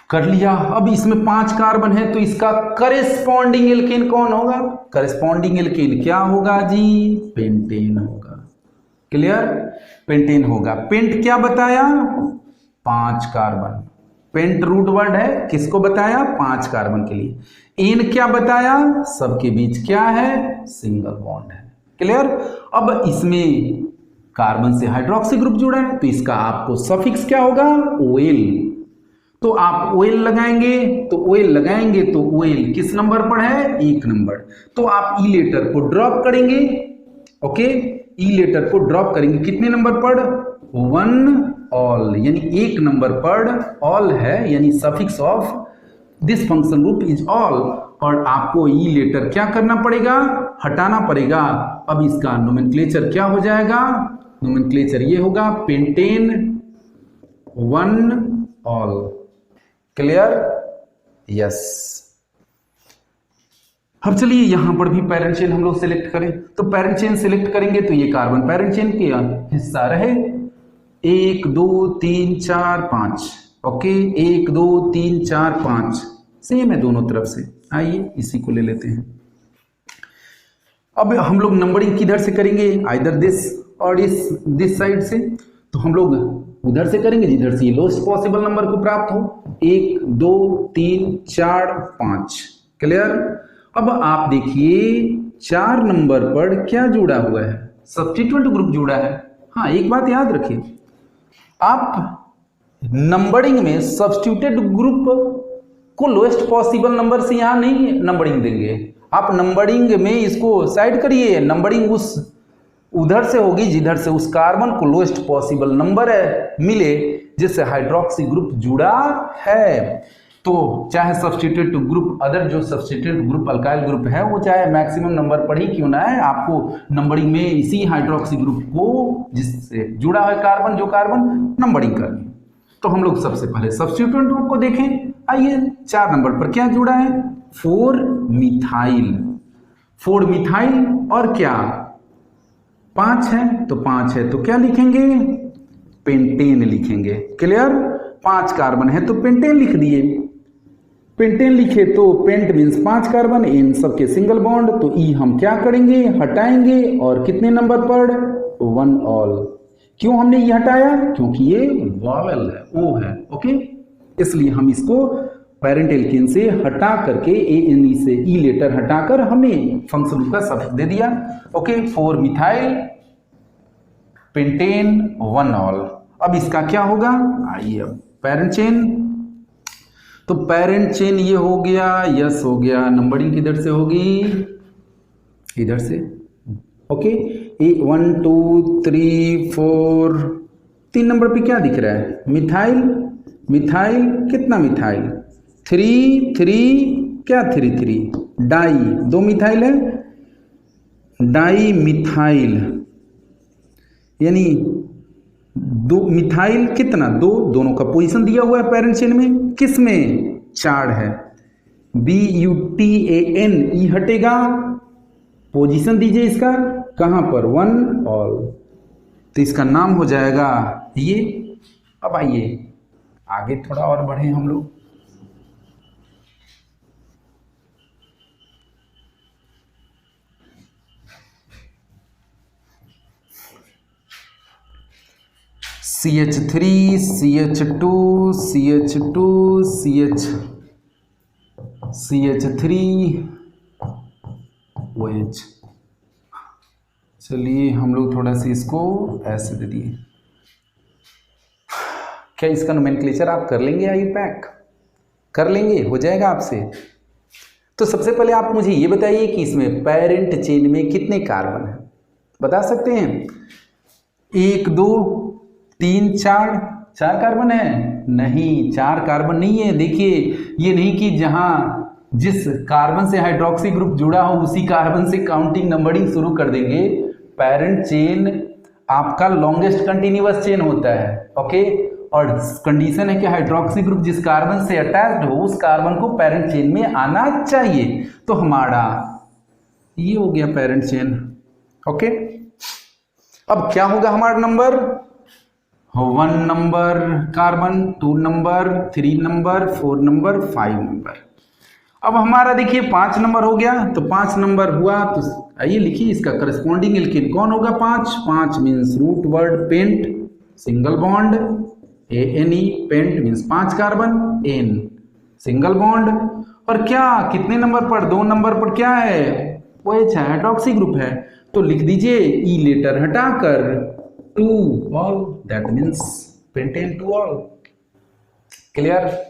Speaker 1: कर लिया। अब इसमें 5 कार्बन है तो इसका करेस्पॉन्डिंग एल्केन कौन होगा, करेस्पॉन्डिंग एल्केन क्या होगा जी, पेंटेन होगा। क्लियर, पेंटेन होगा। पेंट क्या बताया, 5 कार्बन, पेंट रूट वर्ड है, किसको बताया, 5 कार्बन के लिए। एन क्या बताया, सबके बीच क्या है, सिंगल बॉन्ड है। क्लियर, अब इसमें कार्बन से हाइड्रोक्सी ग्रुप जुड़ा है तो इसका आपको सफिक्स क्या होगा, ओएल। तो आप ओएल लगाएंगे, तो ओएल लगाएंगे तो ओएल किस नंबर पर है, 1 नंबर। तो आप ई लेटर को ड्रॉप करेंगे। ओके, ई लेटर को ड्रॉप करेंगे कितने नंबर पर, 1 ऑल, यानी 1 नंबर पर ऑल है, यानी suffix of this function group is all. और आपको ई लेटर क्या करना पड़ेगा, हटाना पड़ेगा। अब इसका नोमेनक्लेचर क्या हो जाएगा, नोमेनक्लेचर ये होगा पेंटेन 1 ऑल। Clear, yes. अब चलिए यहां पर भी पेरेंट चेन हम लोग सिलेक्ट करें, तो पेरेंट चेन सिलेक्ट करेंगे तो ये कार्बन पेरेंट चेन का हिस्सा रहे, 1 2 3 4 5। ओके, 1 2 3 4 5 सेम है दोनों तरफ से। आइए इसी को ले लेते हैं। अब हम लोग नंबरिंग किधर से करेंगे, आइदर दिस और दिस साइड से। तो हम लोग उधर से करेंगे जिधर से लोएस्ट पॉसिबल नंबर को प्राप्त हो, 1 2 3 4 5। क्लियर, अब आप देखिए 4 नंबर पर क्या जुड़ा हुआ है, सब्स्टिट्यूएंट ग्रुप जुड़ा है। हाँ, एक बात याद रखिए, आप नंबरिंग में सब्स्टिट्यूटेड ग्रुप को लोएस्ट पॉसिबल नंबर से यहां नहीं नंबरिंग देंगे, आप नंबरिंग में इसको साइड करिए, नंबरिंग उस उधर से होगी जिधर से उस कार्बन को लोएस्ट पॉसिबल नंबर मिले जिससे हाइड्रोक्सी ग्रुप जुड़ा है। तो चाहे सब्स्टिट्यूट ग्रुप, अदर जो सब्स्टिट्यूट ग्रुप अल्काइल ग्रुप है वो चाहे मैक्सिमम नंबर पर ही क्यों ना है, आपको नंबरिंग में इसी हाइड्रोक्सी ग्रुप को जिससे जुड़ा है कार्बन, जो कार्बन नंबरिंग करनी। तो हम लोग सबसे पहले सब्स्टिट्यूएंट ग्रुप को देखें। आइए 4 नंबर पर क्या जुड़ा है, 4 मिथाइल, 4 मिथाइल और क्या 5 है, तो 5 है तो क्या लिखेंगे, पेंटेन लिखेंगे। क्लियर, 5 कार्बन है तो पेंटेन लिख दिए। पेंटेन लिखे तो पेंट मीन्स 5 कार्बन, इन सबके सिंगल बॉन्ड, तो ई हम क्या करेंगे, हटाएंगे और कितने नंबर पर, 1 ऑल। क्यों हमने ये हटाया, क्योंकि ये वॉवेल है, ओ है। ओके, इसलिए हम इसको पेरेंट एल्केन से हटा करके ANE से ई लेटर हटाकर हमें फंक्शनल ग्रुप का सफिक्स दे दिया। Okay, 4 methyl pentane 1 all. अब इसका क्या होगा, आइए अब पेरेंट चेन, तो पेरेंट चेन ये हो गया, यस हो गया, नंबरिंग किधर से होगी, इधर से। ओके, 1 2 3 4, 3 नंबर पे क्या दिख रहा है, मिथाइल, मिथाइल कितना मिथाइल, 3 3 क्या 3 3, डाई, 2 मिथाइल है, डाई मिथाइल, यानी 2 मिथाइल कितना, 2, दोनों का पोजीशन दिया हुआ है पेरेंट चेन में, किस में, चार्ड है, BUTAN, ई हटेगा, पोजीशन दीजिए इसका कहां पर, 1 ऑल, तो इसका नाम हो जाएगा ये। अब आइए आगे थोड़ा और बढ़े हम लोग, CH3 CH2 CH2 CH3 OH। चलिए हम लोग थोड़ा सा इसको ऐसे दे दिए। क्या इसका नोमेनक्लेचर आप कर लेंगे, आइए पैक कर लेंगे, हो जाएगा आपसे। तो सबसे पहले आप मुझे ये बताइए कि इसमें पेरेंट चेन में कितने कार्बन हैं, बता सकते हैं, 1 2 3 4, 4 कार्बन है, नहीं 4 कार्बन नहीं है। देखिए ये नहीं कि जहां जिस कार्बन से हाइड्रोक्सी ग्रुप जुड़ा हो उसी कार्बन से काउंटिंग नंबरिंग शुरू कर देंगे। पेरेंट चेन आपका लॉन्गेस्ट कंटिन्यूअस चेन होता है, ओके, और कंडीशन है कि हाइड्रोक्सी ग्रुप जिस कार्बन से अटैच्ड हो उस कार्बन को पेरेंट चेन में आना चाहिए। तो हमारा ये हो गया पेरेंट चेन, ओके। अब क्या होगा हमारा number, 1 number carbon, 2 number, 3 number, 4 number, 5 number. अब हमारा देखिए 5 नंबर हो गया, तो 5 नंबर हुआ, तो आइए लिखिए इसका करस्पॉन्डिंग एल्केन कौन होगा, 5 means root word paint, single bond, ANE paint means 5 carbon, N single bond, और क्या कितने नंबर पर, 2 नंबर पर क्या है, OH है, हाइड्रोक्सी ग्रुप है, तो लिख दीजिए ई लेटर हटाकर 2 all, that means pentane 2 all. Clear.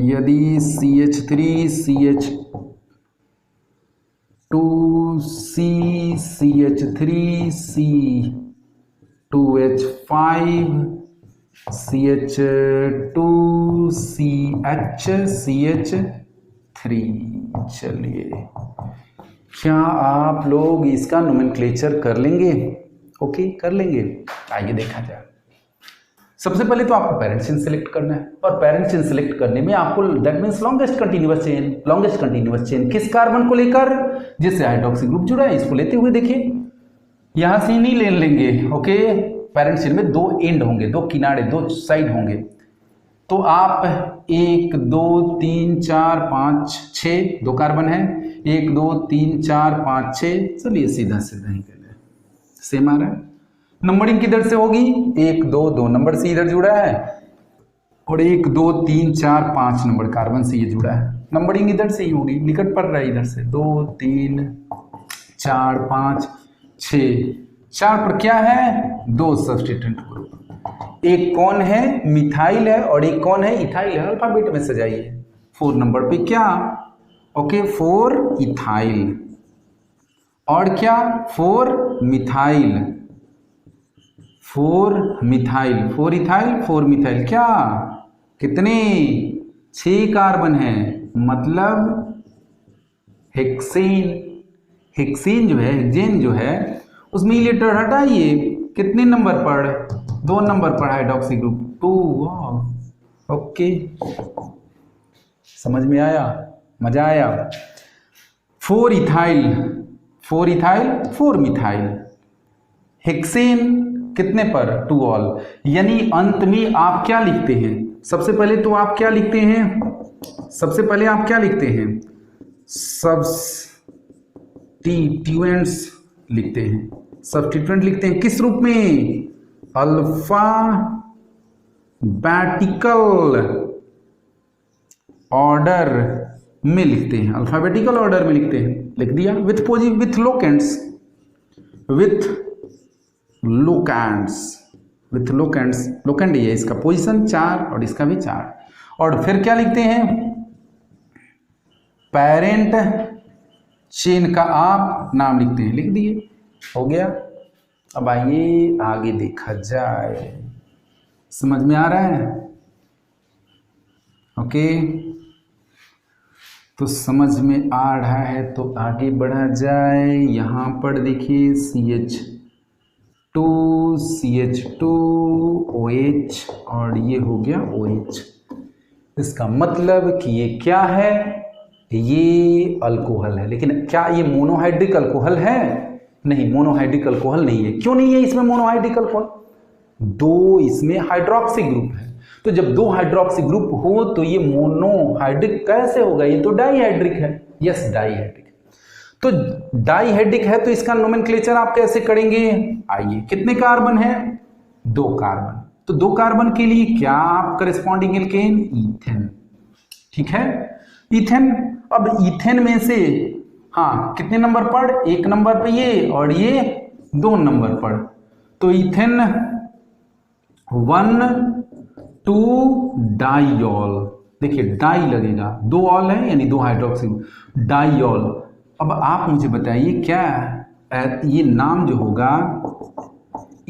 Speaker 1: यदि CH3 CH2 C CH3 C 2H5 CH2 CH CH3, चलिए क्या आप लोग इसका नोमेनक्लेचर कर लेंगे, ओके कर लेंगे। आइए देखा जाए, सबसे पहले तो आपको पेरेंट चेन सेलेक्ट करना है, और पेरेंट चेन सेलेक्ट करने में आपको that means longest continuous chain, longest continuous chain किस कार्बन को लेकर, जिससे हाइड्रोक्सी ग्रुप जुड़ा है, इसको लेते हुए देखिए यहां से नहीं ले लेंगे, ओके। पेरेंट चेन में 2 एंड होंगे, 2 किनारे, 2 साइड होंगे, तो आप 1 2 3 4 5 6, 2 कार्बन है, 1 2 3 4 5 6, चलिए सीधा सीधा ही कर ले, सेम आ रहा है। नंबरिंग किधर से होगी, 1 2 2 नंबर से इधर जुड़ा है, और 1 2 3 4 5 नंबर कार्बन से ये जुड़ा है, नंबरिंग इधर से ही होगी, निकट पड़ रहा है इधर से, 2 3 4 5 6, 4 पर क्या है, 2 सब्स्टिट्यूएंट ग्रुप, एक कौन है मिथाइल है और एक कौन है इथाइल है, अल्फाबेट में सजाइए। 4 नंबर पे क्या, ओके 4 इथाइल, और क्या 4 मिथाइल, 4 मिथाइल, 4 इथाइल 4 मिथाइल, क्या कितने 6 कार्बन है, मतलब हेक्सेन, हेक्सेन जो है, हेक्सेन जो है उसमें लेटर हटाइए, कितने नंबर पर, 2 नंबर पर हाइड्रोक्सी ग्रुप 2, ओके समझ में आया, मजा आया। 4 इथाइल 4 इथाइल 4 मिथाइल, हेक्सेन कितने पर, 2 ऑल, यानी अंत में आप क्या लिखते हैं, सबसे पहले तो आप क्या लिखते हैं, सबसे पहले आप क्या लिखते हैं, सब्स्टिट्यूएंट्स लिखते हैं, सब्स्टिट्यूएंट लिखते हैं किस रूप में, अल्फाबेटिकल ऑर्डर में लिखते हैं, अल्फाबेटिकल ऑर्डर में लिखते हैं, लिख दिया। विथ लोकेंट्स, लोकेंट ये इसका पोजीशन 4 और इसका भी 4। और फिर क्या लिखते हैं, पेरेंट चेन का आप नाम लिखते हैं, लिख दिए, हो गया। अब आइए आगे देखा जाए, समझ में आ रहा है? ओके, तो समझ में आ रहा है तो आगे बढ़ा जाए। यहां पर देखिए CH2 OH और ये हो गया OH। इसका मतलब कि ये क्या है, ये अल्कोहल है। लेकिन क्या ये मोनोहाइड्रिक अल्कोहल है? नहीं, मोनोहाइड्रिक अल्कोहल नहीं है। क्यों नहीं है इसमें मोनोहाइड्रिक अल्कोहल? 2 इसमें हाइड्रोक्सी ग्रुप है। तो जब 2 हाइड्रोक्सी ग्रुप हो तो ये मोनोहाइड्रिक कैसे होगा? ये तो डाईहाइड्रिक है। Yes, dihydric. तो डाईहाइड्रिक है तो इसका नोमेनक्लेचर आप कैसे करेंगे? आइए, कितने कार्बन है? 2 कार्बन। तो 2 कार्बन के लिए क्या आप करेस्पॉन्डिंग एल्केन? ईथेन। ठीक है, ईथेन। अब ईथेन में से हाँ कितने नंबर पर? 1 नंबर पे ये और ये 2 नंबर पर। तो ईथेन 1,2 डाइऑल। देखिए डाई लगेगा, 2 ऑल है यानी 2 हाइड्रोक्सी, डाइऑल। अब आप मुझे बताइए क्या ये नाम जो होगा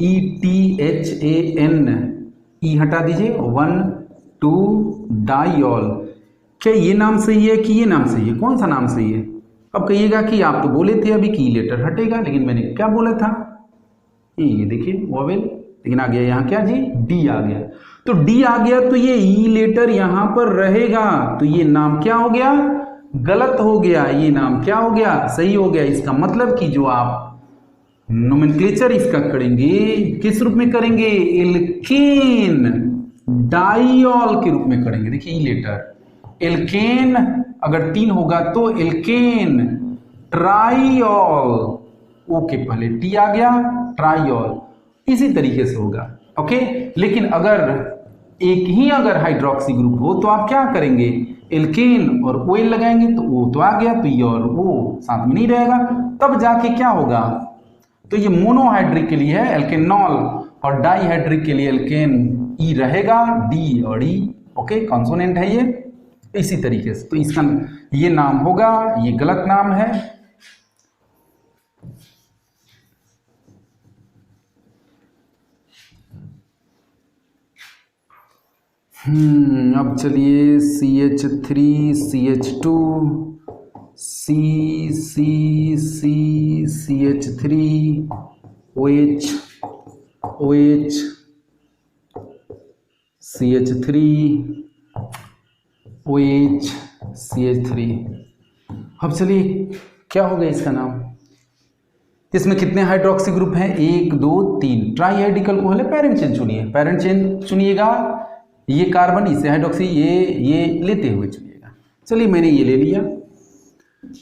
Speaker 1: ETHAN, ई हटा दीजिए, 1,2 डाइऑल, क्या ये नाम सही है कि ये नाम सही है? कौन सा नाम सही है? अब कहिएगा कि आप तो बोले थे अभी कि लेटर हटेगा, लेकिन मैंने क्या बोला था? ये देखिए वोवेल, लेकिन आ गया यहाँ क्या जी? डी आ गया। तो डी आ गया तो ये ई लेटर यहां पर रहेगा, तो ये नाम क्या हो गया? गलत हो गया। ये नाम क्या हो गया? सही हो गया। इसका मतलब कि जो आप नोमेनक्लेचर इसका करेंगे किस रूप में करेंगे? एल्केन डाइऑल के रूप में करेंगे। देखिए ई लेटर एल्केन अगर 3 होगा तो एल्केन ट्राइऑल, ओके पहले टी आ गया, ट्राइऑल, इसी तरीके से होगा। ओके, लेकिन अगर एक ही अगर हाइड्रोक्सी ग्रुप हो तो आप क्या करेंगे? एल्केन और ओएल लगाएंगे, तो ओ तो आ गया, तो ये और वो साथ में नहीं रहेगा, तब जाके क्या होगा? तो ये मोनोहाइड्रिक के लिए है एल्केनॉल और डाईहाइड्रिक के लिए एल्केन ई रहेगा, डी और ई। ओके, कॉन्सोनेंट है ये, इसी तरीके से। तो इसका ये नाम होगा, ये गलत नाम है। अब चलिए CH3 CH2 CH3 OH CH3 OH CH3। अब चलिए क्या होगा इसका नाम? इसमें कितने हाइड्रोक्सी ग्रुप हैं? 1 2 3। ट्राईहाइड्रिक अल्कोहल है, पैरेंट चेन चुनिए, पैरेंट चेन चुनिएगा। ये कार्बन इससे हाइड्रोक्सी, ये लेते हुए चुनिएगा। चलिए मैंने ये ले लिया।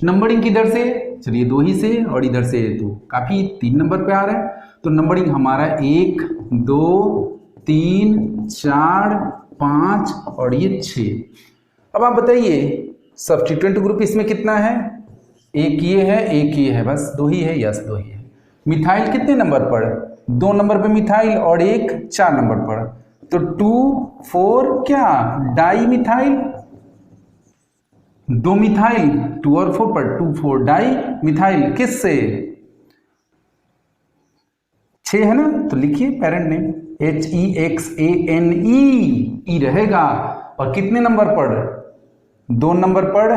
Speaker 1: नंबरिंग किधर से? चलिए 2 ही से, और इधर से तो काफी 3 नंबर पे आ रहा है। तो नंबरिंग हमारा 1 2 3 4 5 और ये 6। अब आप बताइए सब्स्टिट्यूएंट ग्रुप इसमें कितना है? एक ये है, एक ये है, बस 2 ही है। यस, 2 ही है। मिथाइल कितने नंबर पर? 2 नंबर पे मिथाइल और एक 4 नंबर पर। तो 2 4 क्या? डाई मिथाइल, 2 मिथाइल, 2 और 4 पर 2 4 डाई मिथाइल। किससे? 6 है ना, तो लिखिए पेरेंट नेम HEXANE, ई रहेगा। और कितने नंबर पर? 2 नंबर पर,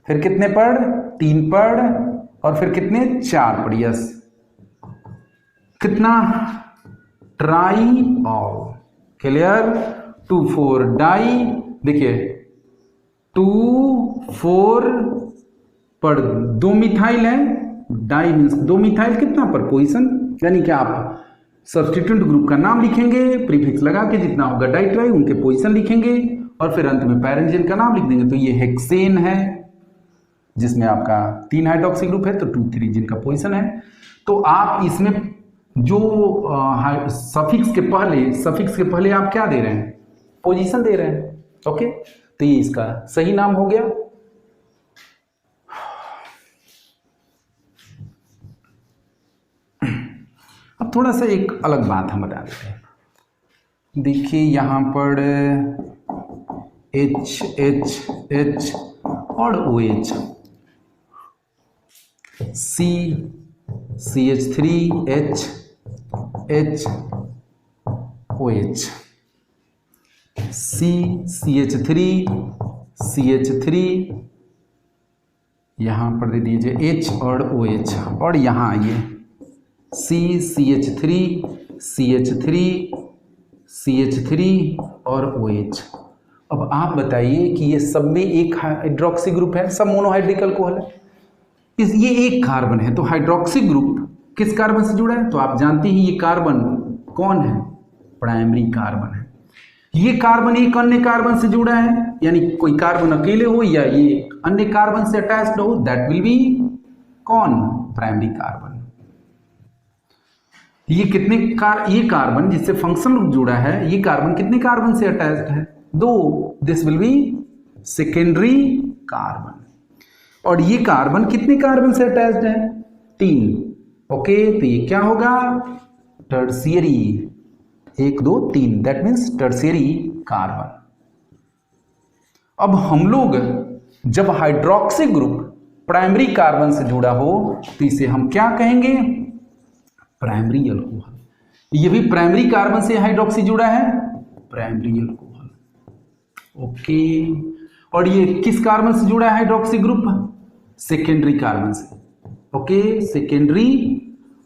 Speaker 1: फिर कितने पर? 3 पर, और फिर कितने? 4 पर। यस, कितना? ट्राइऑल। क्लियर? 2 4 डाई, देखिए 2 4 पर 2 मिथाइल है, डाई मीन्स 2 मिथाइल, कितना पर? पोजीशन, यानी कि आप सब्स्टिट्यूएंट ग्रुप का नाम लिखेंगे, प्रीफिक्स लगा के जितना होगा डाइट्राई उनके पोजीशन लिखेंगे, और फिर अंत में पैरेंट का नाम लिख देंगे। तो ये हेक्सेन है जिसमें आपका 3 हाइड्रोक्सी ग्रुप है, तो 2 3 जिनका पोजीशन है। तो आप इसमें जो सफिक्स के पहले आप क्या दे रहे हैं, पोजीशन दे रहे हैं। ओके, तो ये इसका सही नाम हो गया। अब थोड़ा सा एक अलग बात हम बता देते हैं। देखिए यहाँ पर H और OH, CH3H OH, CH3 यहाँ पर दे दीजिए H और OH, और यहाँ आइए CH3 और OH। अब आप बताइए कि ये सब में एक हाइड्रोक्सी ग्रुप है, सब मोनोहाइड्रिक अल्कोहल है। ये एक कार्बन है, तो हाइड्रोक्सी ग्रुप किस कार्बन से जुड़ा है? तो आप जानते हैं ये कार्बन कौन है, प्राइमरी कार्बन है। ये कार्बन एक अन्य कार्बन से जुड़ा है, यानी कोई कार्बन अकेले हो या ये अन्य कार्बन से अटैच्ड हो, दैट विल बी कौन, प्राइमरी कार्बन। ये ये कार्बन जिससे फंक्शनल ग्रुप जुड़ा है, ये कार्बन कितने कार्बन से अटैच्ड है, 2, this will be secondary carbon. और ये कार्बन कितने कार्बन से अटैच्ड है, 3। ओके, तो ये क्या होगा, tertiary, 1 2 3, that means tertiary carbon. अब हम लोग जब हाइड्रोक्सी ग्रुप प्राइमरी कार्बन से जुड़ा हो तो इसे हम क्या कहेंगे, प्राइमरी अल्कोहल। ये भी प्राइमरी कार्बन से हाइड्रोक्सी जुड़ा है, प्राइमरी अल्कोहल। ओके, और ये किस कार्बन से जुड़ा है हाइड्रोक्सी ग्रुप, सेकेंडरी कार्बन से। Okay, secondary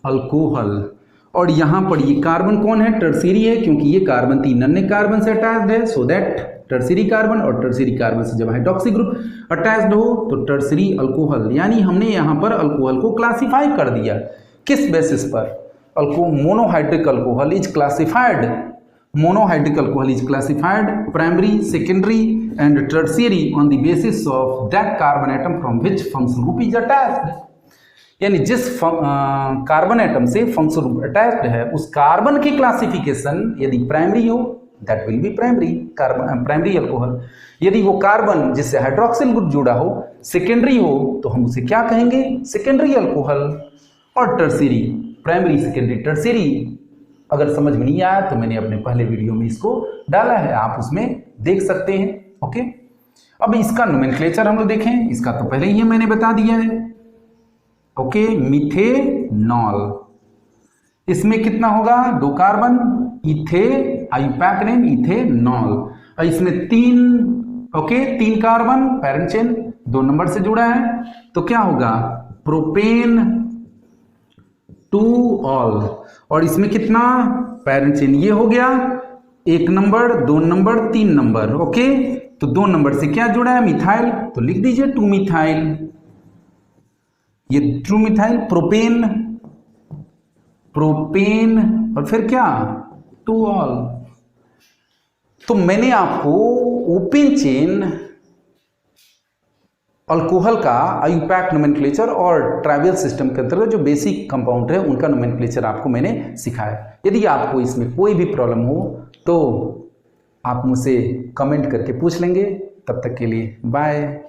Speaker 1: alcohol. और यहां पर ये कार्बन कौन है, टर्शियरी है, क्योंकि ये कार्बन 3 अन्य कार्बन से अटैच्ड है, सो दैट टर्शियरी कार्बन। और टर्शियरी कार्बन से जब हाइड्रोक्सी ग्रुप अटैच्ड हो तो टर्शियरी अल्कोहल। यानी हमने यहां पर अल्कोहल को क्लासिफाई कर दिया, किस बेसिस पर, monohydric alcohol is classified, primary, secondary and tertiary on the basis of that carbon atom from which functional group is attached. यानी जिस कार्बन एटम से फंक्शनल ग्रुप अटैच्ड है उस कार्बन की क्लासिफिकेशन यदि प्राइमरी हो, that will be primary alcohol. यदि वो कार्बन जिससे हाइड्रोक्सिल ग्रुप जुड़ा हो सेकेंडरी हो तो हम उसे क्या कहेंगे, सेकेंडरी अल्कोहल। और टर्शियरी, प्राइमरी, सेकेंडरी, टर्शियरी अगर समझ में नहीं आया तो मैंने अपने पहले वीडियो में इसको डाला है, आप उसमें देख सकते हैं। ओके, अब इसका नोमेनक्लेचर हम लोग देखें, इसका तो पहले ही मैंने बता दिया है। ओके, मिथेनॉल, इसमें कितना होगा, 2 कार्बन, आईयूपैक नेम इथेनॉल। और इसमें 3 कार्बन, पैरेंट चेन 2 नंबर से जुड़ा है, तो क्या होगा, प्रोपेन 2 ऑल। और इसमें कितना, पैरेंट चेन ये हो गया, 1 नंबर, 2 नंबर, 3 नंबर। ओके, तो 2 नंबर से क्या जुड़ा है, मिथाइल, तो लिख दीजिए 2 मिथाइल। ये 2 मिथाइल, प्रोपेन और फिर क्या, 2 ऑल। तो मैंने आपको ओपन चेन अल्कोहल का आईयूपैक नोमेनक्लेचर और ट्राइवियल सिस्टम के अंतर्गत जो बेसिक कंपाउंड है उनका नोमेनक्लेचर आपको मैंने सिखाया। यदि आपको इसमें कोई भी प्रॉब्लम हो तो आप मुझसे कमेंट करके पूछ लेंगे। तब तक के लिए बाय।